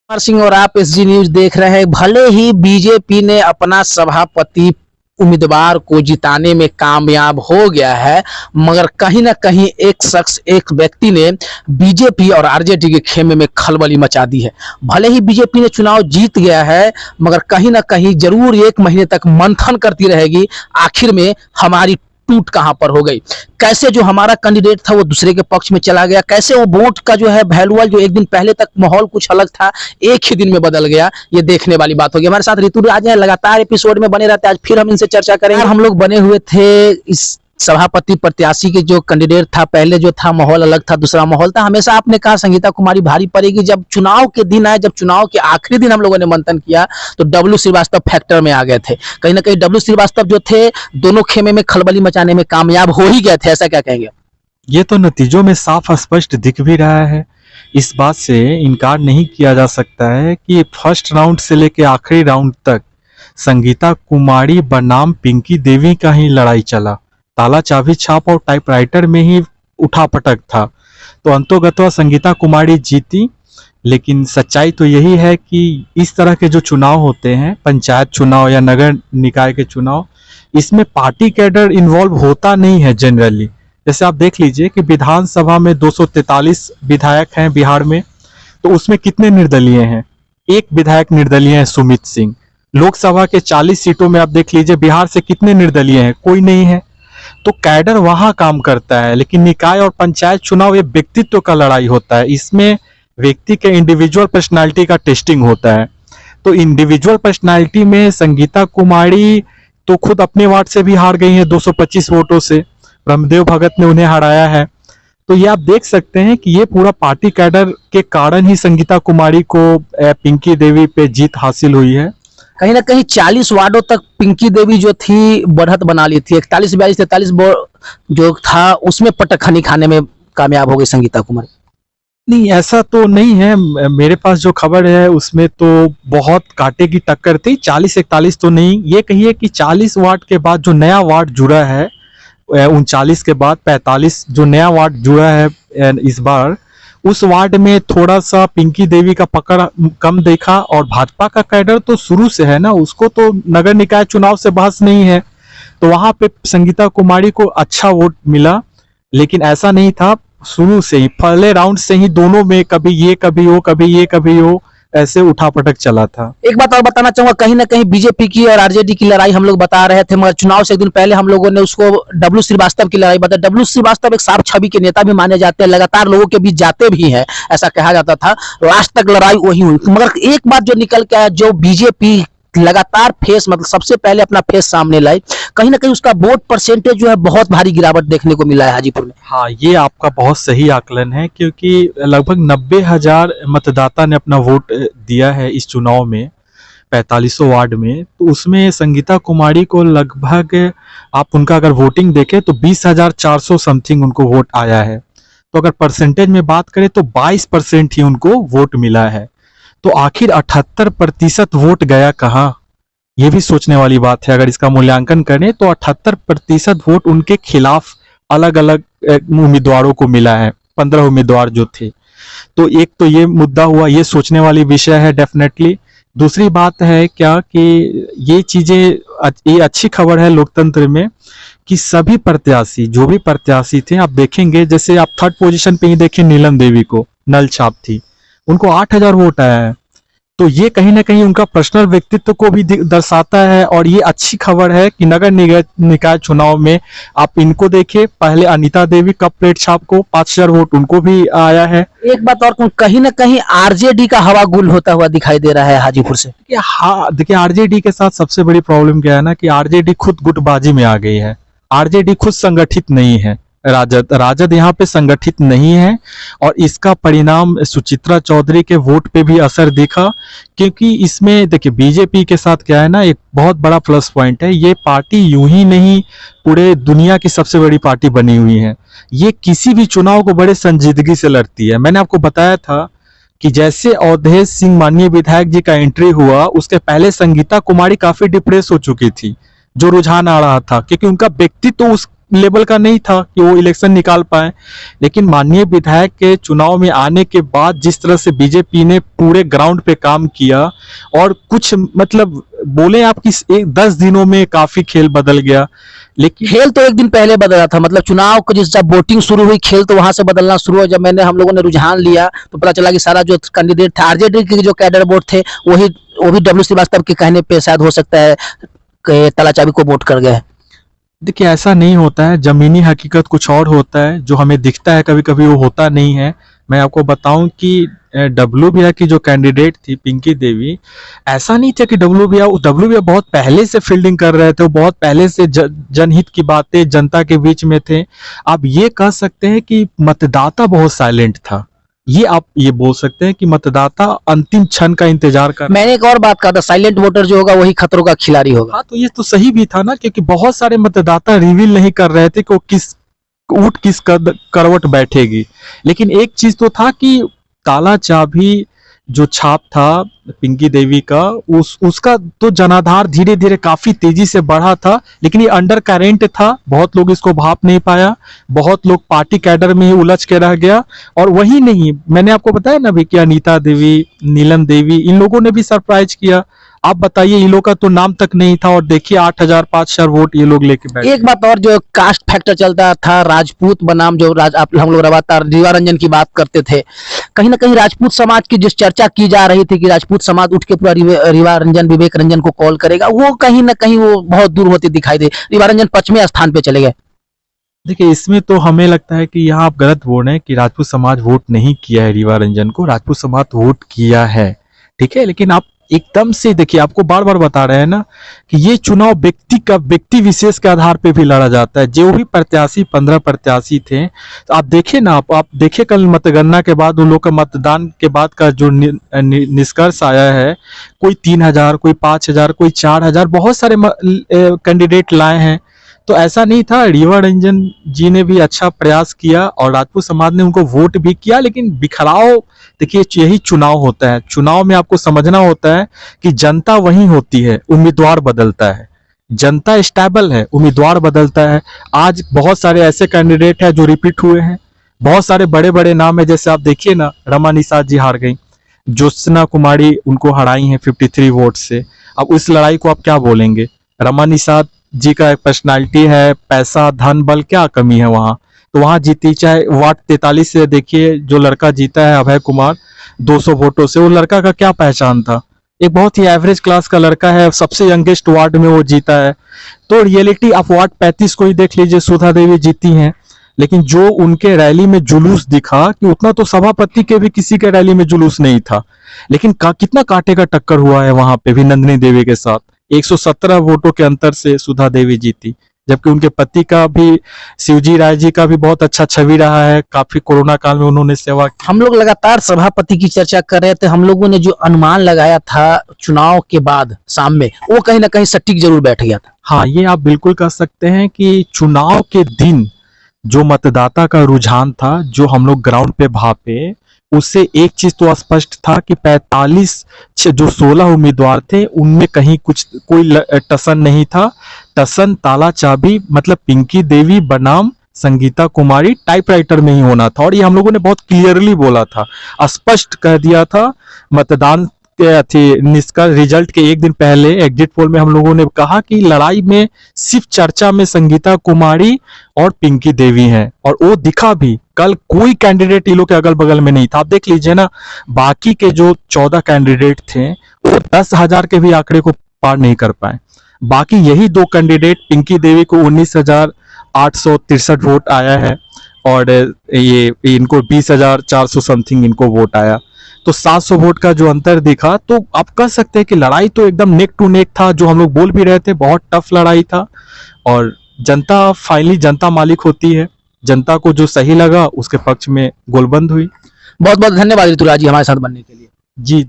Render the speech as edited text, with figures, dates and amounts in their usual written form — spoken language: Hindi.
कुमार सिंह और आप एसजी न्यूज देख रहे हैं। भले ही बीजेपी ने अपना सभापति उम्मीदवार को जिताने में कामयाब हो गया है, मगर कहीं ना कहीं एक व्यक्ति ने बीजेपी और आरजेडी के खेमे में खलबली मचा दी है। भले ही बीजेपी ने चुनाव जीत गया है, मगर कहीं ना कहीं जरूर 1 महीने तक मंथन करती रहेगी आखिर में हमारी टूट कहां पर हो गई, कैसे जो हमारा कैंडिडेट था वो दूसरे के पक्ष में चला गया, कैसे वो वोट का जो है वैल्यूअल जो एक दिन पहले तक माहौल कुछ अलग था एक ही दिन में बदल गया। ये देखने वाली बात होगी। हमारे साथ ऋतु राज हैं, लगातार एपिसोड में बने रहते हैं। आज फिर हम इनसे चर्चा करेंगे। हम लोग बने हुए थे इस सभापति प्रत्याशी के जो कैंडिडेट था, पहले जो था माहौल अलग था, दूसरा माहौल था। हमेशा आपने कहा संगीता कुमारी भारी पड़ेगी। जब चुनाव के दिन आए, जब चुनाव के आखिरी दिन हम लोगों ने मंथन किया तो डब्ल्यू श्रीवास्तव फैक्टर में आ गए थे। कहीं ना कहीं डब्ल्यू श्रीवास्तव जो थे दोनों खेमे में खलबली मचाने में कामयाब हो ही गए थे, ऐसा क्या कहेंगे? ये तो नतीजों में साफ स्पष्ट दिख भी रहा है। इस बात से इनकार नहीं किया जा सकता है कि फर्स्ट राउंड से लेकर आखिरी राउंड तक संगीता कुमारी बनाम पिंकी देवी का ही लड़ाई चला। ताला चाबी छाप और टाइपराइटर में ही उठापटक था। तो अंतोगत्वा संगीता कुमारी जीती। लेकिन सच्चाई तो यही है कि इस तरह के जो चुनाव होते हैं, पंचायत चुनाव या नगर निकाय के चुनाव, इसमें पार्टी कैडर इन्वॉल्व होता नहीं है जनरली। जैसे आप देख लीजिए कि विधानसभा में 243 विधायक हैं बिहार में, तो उसमें कितने निर्दलीय हैं? एक विधायक निर्दलीय है, सुमित सिंह। लोकसभा के 40 सीटों में आप देख लीजिए बिहार से कितने निर्दलीय हैं? कोई नहीं है। तो कैडर वहां काम करता है। लेकिन निकाय और पंचायत चुनाव ये व्यक्तित्व का लड़ाई होता है। इसमें व्यक्ति के इंडिविजुअल पर्सनालिटी का टेस्टिंग होता है। तो इंडिविजुअल पर्सनालिटी में संगीता कुमारी तो खुद अपने वार्ड से भी हार गई है 225 वोटों से। ब्रह्मदेव भगत ने उन्हें हराया है। तो ये आप देख सकते हैं कि ये पूरा पार्टी कैडर के कारण ही संगीता कुमारी को पिंकी देवी पे जीत हासिल हुई है। कहीं ना कहीं 40 वार्डों तक पिंकी देवी जो थी बढ़त बना ली थी। 41, 42, 43 जो था उसमें पटखनी खाने में कामयाब हो गई संगीता कुमारी। नहीं, ऐसा तो नहीं है। मेरे पास जो खबर है उसमें तो बहुत कांटे की टक्कर थी। 40-41 तो नहीं, ये कहिए कि 40 वार्ड के बाद जो नया वार्ड जुड़ा है, 39 के बाद 45 जो नया वार्ड जुड़ा है इस बार, उस वार्ड में थोड़ा सा पिंकी देवी का पकड़ कम देखा। और भाजपा का कैडर तो शुरू से है ना, उसको तो नगर निकाय चुनाव से बहस नहीं है। तो वहां पे संगीता कुमारी को अच्छा वोट मिला। लेकिन ऐसा नहीं था, शुरू से ही पहले राउंड से ही दोनों में कभी ये कभी वो, कभी ये कभी वो, ऐसे उठापटक चला था। एक बात और बताना चाहूंगा, कहीं ना कहीं बीजेपी की और आरजेडी की लड़ाई हम लोग बता रहे थे, मगर चुनाव से एक दिन पहले हम लोगों ने उसको डब्ल्यू श्रीवास्तव की लड़ाई बताया। डब्ल्यू श्रीवास्तव एक साफ छवि के नेता भी माने जाते हैं, लगातार लोगों के बीच जाते भी हैं, ऐसा कहा जाता था। लास्ट तक लड़ाई वही हुई। मगर एक बात जो निकल के आया, जो बीजेपी लगातार फेस मतलब सबसे पहले अपना फेस सामने लाई, कहीं ना कहीं उसका वोट परसेंटेज जो है बहुत भारी गिरावट देखने को मिला है हाजीपुर में। हाँ, ये आपका बहुत सही आकलन है, क्योंकि लगभग 90,000 मतदाता ने अपना वोट दिया है इस चुनाव में 45 वार्ड में। तो उसमें संगीता कुमारी को लगभग, आप उनका अगर वोटिंग देखें तो 20,400 समथिंग उनको वोट आया है। तो अगर परसेंटेज में बात करें तो 22% ही उनको वोट मिला है। तो आखिर 78% वोट गया कहाँ? ये भी सोचने वाली बात है। अगर इसका मूल्यांकन करें तो 78% वोट उनके खिलाफ अलग अलग उम्मीदवारों को मिला है, 15 उम्मीदवार जो थे। तो एक तो ये मुद्दा हुआ, ये सोचने वाली विषय है डेफिनेटली। दूसरी बात है क्या कि ये चीजें, ये अच्छी खबर है लोकतंत्र में कि सभी प्रत्याशी, जो भी प्रत्याशी थे, आप देखेंगे जैसे आप थर्ड पोजीशन पे ही देखें नीलम देवी को, नल छाप थी, उनको 8,000 वोट आया है। तो ये कहीं ना कहीं उनका पर्सनल व्यक्तित्व को भी दर्शाता है। और ये अच्छी खबर है कि नगर निकाय चुनाव में आप इनको देखिए, पहले अनीता देवी कप प्लेट छाप को 5,000 वोट उनको भी आया है। एक बात और, कहीं ना कहीं आरजेडी का हवा गुल होता हुआ दिखाई दे रहा है हाजीपुर से। हाँ, देखिए आरजेडी के साथ सबसे बड़ी प्रॉब्लम क्या है ना, कि आरजेडी खुद गुटबाजी में आ गई है। आरजेडी खुद संगठित नहीं है। राजद यहाँ पे संगठित नहीं है। और इसका परिणाम सुचित्रा चौधरी के वोट पे भी असर दिखा। क्योंकि इसमें देखिए बीजेपी के साथ क्या है ना, एक बहुत बड़ा प्लस पॉइंट है, ये पार्टी यूं ही नहीं पूरे दुनिया की सबसे बड़ी पार्टी बनी हुई है। ये किसी भी चुनाव को बड़े संजीदगी से लड़ती है। मैंने आपको बताया था कि जैसे अवधेश सिंह माननीय विधायक जी का एंट्री हुआ, उसके पहले संगीता कुमारी काफी डिप्रेस हो चुकी थी, जो रुझान आ रहा था, क्योंकि उनका व्यक्तित्व तो उस लेवल का नहीं था कि वो इलेक्शन निकाल पाए। लेकिन माननीय विधायक के चुनाव में आने के बाद जिस तरह से बीजेपी ने पूरे ग्राउंड पे काम किया, और कुछ मतलब बोले आप कि 10 दिनों में काफी खेल बदल गया। लेकिन खेल तो एक दिन पहले बदला था, मतलब चुनाव को जिस जब वोटिंग शुरू हुई खेल तो वहां से बदलना शुरू हुआ। जब हम लोगों ने रुझान लिया तो पता चला कि सारा जो कैंडिडेट था आरजेडी के जो कैडर वोट थे वो भी डब्ल्यू श्रीवास्तव के कहने पे शायद हो सकता है कि तालाचाबी को वोट कर गए। देखिए ऐसा नहीं होता है, जमीनी हकीकत कुछ और होता है, जो हमें दिखता है कभी कभी वो होता नहीं है। मैं आपको बताऊं कि डब्ल्यू भैया की जो कैंडिडेट थी पिंकी देवी, ऐसा नहीं था कि डब्ल्यू भैया बहुत पहले से फील्डिंग कर रहे थे, वो बहुत पहले से जनहित की बातें जनता के बीच में थे। आप ये कह सकते हैं कि मतदाता बहुत साइलेंट था, ये आप ये बोल सकते हैं कि मतदाता अंतिम क्षण का इंतजार कर। मैंने एक और बात कहा था, साइलेंट वोटर जो होगा वही खतरों का खिलाड़ी होगा। हाँ, तो ये तो सही भी था ना, क्योंकि बहुत सारे मतदाता रिवील नहीं कर रहे थे कि वो किस करवट बैठेगी। लेकिन एक चीज तो था कि ताला चाबी जो छाप था पिंकी देवी का, उसका तो जनाधार धीरे धीरे काफी तेजी से बढ़ा था। लेकिन ये अंडर करेंट था, बहुत लोग इसको भाप नहीं पाया, बहुत लोग पार्टी कैडर में ही उलझ के रह गया। और वही नहीं, मैंने आपको बताया ना भी कि अनीता देवी, नीलम देवी, इन लोगों ने भी सरप्राइज किया। आप बताइए, इन लोगों का तो नाम तक नहीं था और देखिए 8,500 वोट ये लोग लेके बैठे। एक बात और, जो कास्ट फैक्टर चलता था, राजपूत बनाम जो हम लोग लगातार रीवा रंजन की बात करते थे, कहीं ना कहीं राजपूत समाज की जिस चर्चा की जा रही थी कि राजपूत समाज उठ के पूरा रीवा रंजन, विवेक रंजन को कॉल करेगा, वो कहीं ना कहीं वो बहुत दूर होती दिखाई दे। रीवा रंजन 5वें स्थान पे चले गए। देखिए इसमें तो हमें लगता है कि यहाँ आप गलत बोल रहे हैं कि राजपूत समाज वोट नहीं किया है रीवा रंजन को, राजपूत समाज वोट किया है, ठीक है। लेकिन आप एकदम से देखिए, आपको बार बार बता रहे हैं ना कि ये चुनाव व्यक्ति विशेष के आधार पे भी लड़ा जाता है। जो भी प्रत्याशी 15 प्रत्याशी थे, तो आप देखिए ना, आप देखिए कल मतगणना के बाद उन लोग का मतदान के बाद का जो निष्कर्ष आया है, कोई 3,000, कोई 5,000, कोई 4,000, बहुत सारे कैंडिडेट लाए हैं। तो ऐसा नहीं था, रीवा रंजन जी ने भी अच्छा प्रयास किया और राजपूत समाज ने उनको वोट भी किया। लेकिन बिखराव, देखिए यही चुनाव होता है। चुनाव में आपको समझना होता है कि जनता वही होती है, उम्मीदवार बदलता है। जनता स्टेबल है, उम्मीदवार बदलता है। आज बहुत सारे ऐसे कैंडिडेट हैं जो रिपीट हुए हैं, बहुत सारे बड़े बड़े नाम है। जैसे आप देखिए ना, रमा निषाद जी हार गई, ज्योत्सना कुमारी उनको हराई हैं 53 वोट से। अब उस लड़ाई को आप क्या बोलेंगे? रमा निषाद जी का एक पर्सनालिटी है, पैसा धन बल, क्या कमी है वहां, तो वहां जीती। चाहे वार्ड 43 से देखिए, जो लड़का जीता है अभय कुमार 200 वोटों से, वो लड़का का क्या पहचान था, एक बहुत ही एवरेज क्लास का लड़का है, सबसे यंगेस्ट वार्ड में वो जीता है। तो रियलिटी आप वार्ड 35 को ही देख लीजिए, सुधा देवी जीती हैं। लेकिन जो उनके रैली में जुलूस दिखा कि उतना तो सभापति के भी किसी के रैली में जुलूस नहीं था। लेकिन कितना कांटे का टक्कर हुआ है वहां पे भी नंदिनी देवी के साथ, 117 वोटों के अंतर से सुधा देवी जीती। जबकि उनके पति का भी, शिवजी राय जी का भी बहुत अच्छा छवि रहा है, काफी कोरोना काल में उन्होंने सेवा की। हम लोग लगातार सभापति की चर्चा कर रहे थे, हम लोगों ने जो अनुमान लगाया था चुनाव के बाद शाम में, वो कहीं ना कहीं सटीक जरूर बैठ गया था। हाँ, ये आप बिल्कुल कह सकते हैं कि चुनाव के दिन जो मतदाता का रुझान था, जो हम लोग ग्राउंड पे भापे, उससे एक चीज तो स्पष्ट था कि 45 जो 16 उम्मीदवार थे उनमें कहीं कोई टसन नहीं था। टसन ताला चाबी मतलब पिंकी देवी बनाम संगीता कुमारी टाइपराइटर में ही होना था, और ये हम लोगों ने बहुत क्लियरली बोला था, स्पष्ट कह दिया था। मतदान निष्कर्ष रिजल्ट के एक दिन पहले एग्जिट पोल में हम लोगों ने कहा कि लड़ाई में सिर्फ चर्चा में संगीता कुमारी और पिंकी देवी हैं, और वो दिखा भी। कल कोई कैंडिडेट इन लोग के अगल बगल में नहीं था। आप देख लीजिए ना, बाकी के जो 14 कैंडिडेट थे वो 10,000 के भी आंकड़े को पार नहीं कर पाए। बाकी यही 2 कैंडिडेट, पिंकी देवी को 19,863 वोट आया है और ये इनको 20,400 समथिंग इनको वोट आया। तो 700 वोट का जो अंतर दिखा, तो आप कह सकते हैं कि लड़ाई तो एकदम नेक टू नेक था। जो हम लोग बोल भी रहे थे, बहुत टफ लड़ाई था। और जनता फाइनली जनता मालिक होती है, जनता को जो सही लगा उसके पक्ष में गोलबंद हुई। बहुत बहुत धन्यवाद ऋतुराज जी हमारे साथ बनने के लिए। जी।